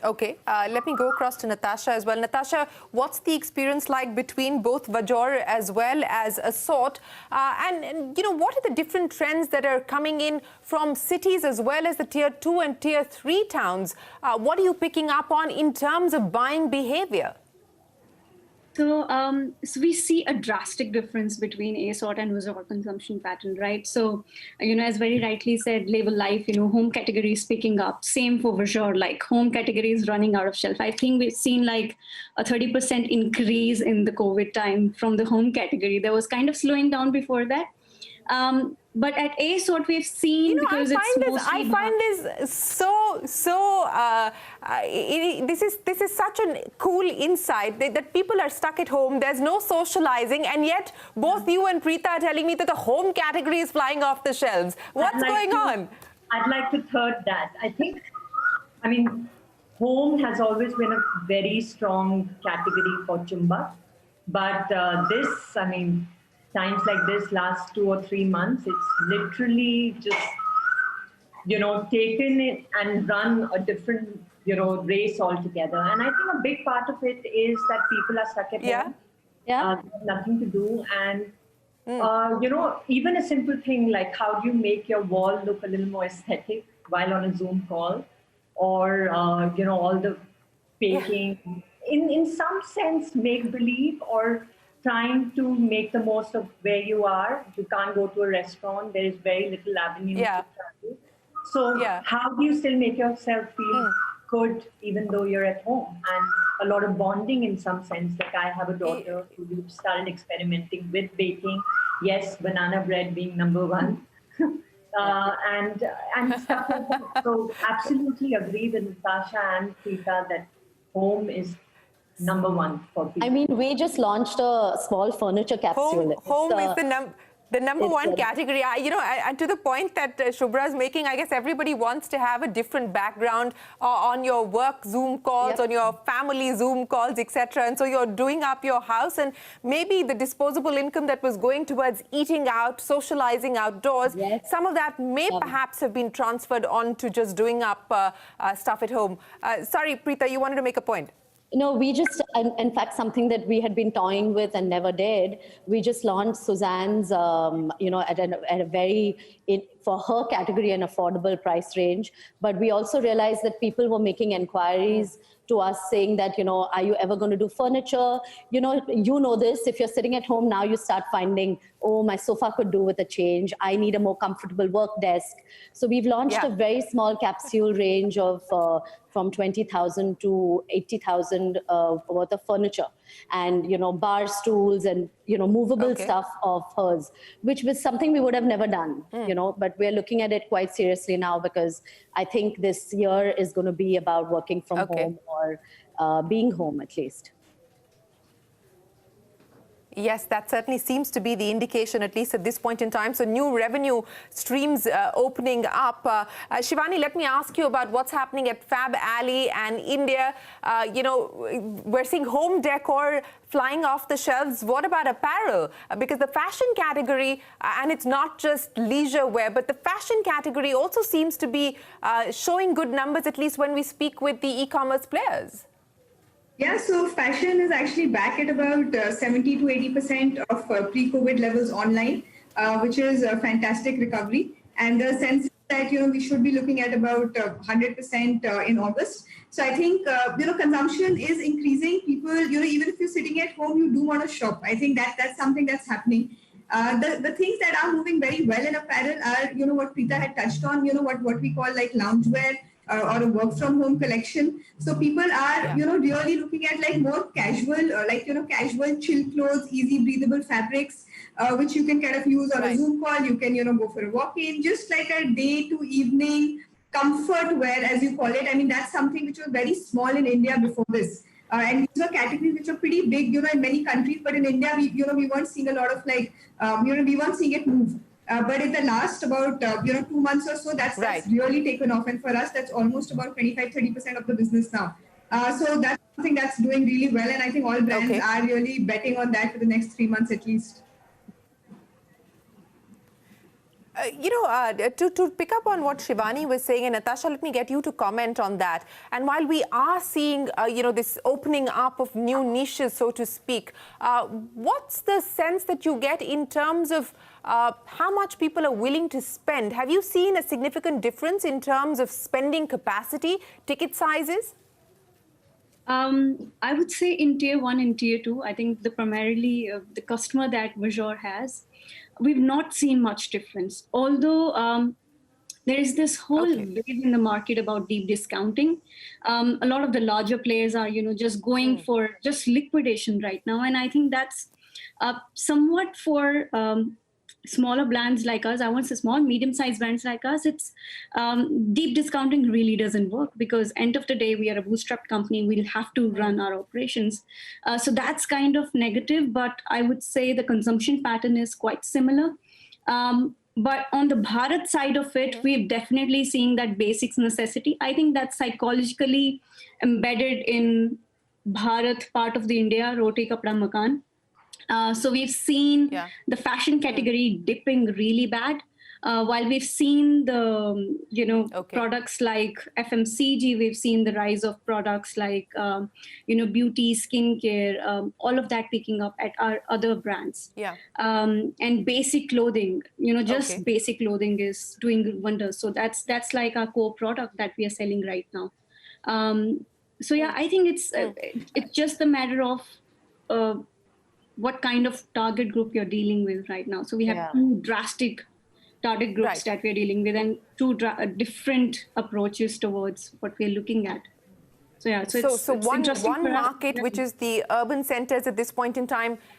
Okay, let me go across to Nathasha as well. Nathasha, what's the experience like between both Vajor as well as Asort? What are the different trends that are coming in from cities as well as the tier 2 and tier 3 towns? What are you picking up on in terms of buying behavior? So we see a drastic difference between Asort and Vajor consumption pattern, right? So, as very rightly said, label life, home category is picking up. Same for Vajor, like home category is running out of shelf. I think we've seen like a 30% increase in the COVID time from the home category. That was kind of slowing down before that. But at Asort, we've seen because I find this this is such a cool insight that people are stuck at home. There's no socializing, and yet both you and Preeta are telling me that the home category is flying off the shelves. What's going on? I'd like to third that. I mean, home has always been a very strong category for Chumbak, but times like this, last 2 or 3 months, it's literally just, taken it and run a different, race altogether. And I think a big part of it is that people are stuck at home. Yeah. Nothing to do. And, even a simple thing like how do you make your wall look a little more aesthetic while on a Zoom call, or, all the baking, in some sense, make believe, or trying to make the most of where you are. You can't go to a restaurant. There is very little avenue to travel. So how do you still make yourself feel good even though you're at home? And a lot of bonding in some sense. Like I have a daughter who started experimenting with baking. Yes, banana bread being number one. and stuff like that. So absolutely agree with Nathasha and Preeta that home is number one for people. I mean, we just launched a small furniture capsule. Home is the number one category. And to the point that Shubhra is making, I guess everybody wants to have a different background on your work Zoom calls, on your family Zoom calls, etc. And so you're doing up your house, and maybe the disposable income that was going towards eating out, socializing outdoors, some of that may perhaps have been transferred on to just doing up stuff at home. Sorry, Preeta, you wanted to make a point. No, we just, in fact, something that we had been toying with and never did, we just launched Suzanne's, at a very, for her category, an affordable price range. But we also realized that people were making inquiries to us saying that, are you ever going to do furniture? You know this, if you're sitting at home now, you start finding, oh, my sofa could do with a change. I need a more comfortable work desk. So we've launched a very small capsule range of from 20,000 to 80,000 worth of furniture, and bar stools and movable stuff of hers, which was something we would have never done. But we're looking at it quite seriously now, because I think this year is going to be about working from home, or being home at least. Yes, that certainly seems to be the indication, at least at this point in time. So new revenue streams opening up. Shivani, let me ask you about what's happening at FabAlley and India. We're seeing home decor flying off the shelves. What about apparel? Because the fashion category, and it's not just leisure wear, but the fashion category also seems to be showing good numbers, at least when we speak with the e-commerce players. Yeah, so fashion is actually back at about 70 to 80% of pre-COVID levels online, which is a fantastic recovery. And the sense is that, we should be looking at about 100% in August. So I think, consumption is increasing. People, even if you're sitting at home, you do want to shop. I think that's something that's happening. The things that are moving very well in apparel are, what Preeta had touched on, what we call like loungewear, or a work from home collection. So people are, really looking at like more casual, casual chill clothes, easy breathable fabrics, which you can kind of use on a Zoom call. You can, go for a walk-in, just like a day to evening comfort wear, as you call it. I mean, that's something which was very small in India before this. And these are categories which are pretty big, in many countries. But in India, we weren't seeing a lot of like, we weren't seeing it move. But in the last about 2 months or so, that's really taken off. And for us, that's almost about 25-30% of the business now. So that's something that's doing really well. And I think all brands are really betting on that for the next 3 months at least. To pick up on what Shivani was saying, and Nathasha, let me get you to comment on that. And while we are seeing, this opening up of new niches, so to speak, what's the sense that you get in terms of how much people are willing to spend? Have you seen a significant difference in terms of spending capacity, ticket sizes? I would say in tier 1 and tier 2, I think primarily the customer that Vajor has, we've not seen much difference. Although there is this whole wave in the market about deep discounting. A lot of the larger players are, just going for just liquidation right now. And I think that's somewhat for smaller brands like us. I want to say small, medium-sized brands like us. It's deep discounting really doesn't work because end of the day, we are a bootstrapped company. We'll have to run our operations. So that's kind of negative, but I would say the consumption pattern is quite similar. But on the Bharat side of it, we've definitely seen that basics necessity. I think that's psychologically embedded in Bharat part of the India, roti kapda makan. So we've seen the fashion category dipping really bad. While we've seen the, products like FMCG, we've seen the rise of products like, beauty, skincare, all of that picking up at our other brands. And basic clothing, just basic clothing is doing wonders. So that's like our core product that we are selling right now. So yeah, I think it's just a matter of what kind of target group you're dealing with right now. So we have two drastic target groups that we're dealing with and two different approaches towards what we're looking at. So yeah, so it's one market, which is the urban centers at this point in time,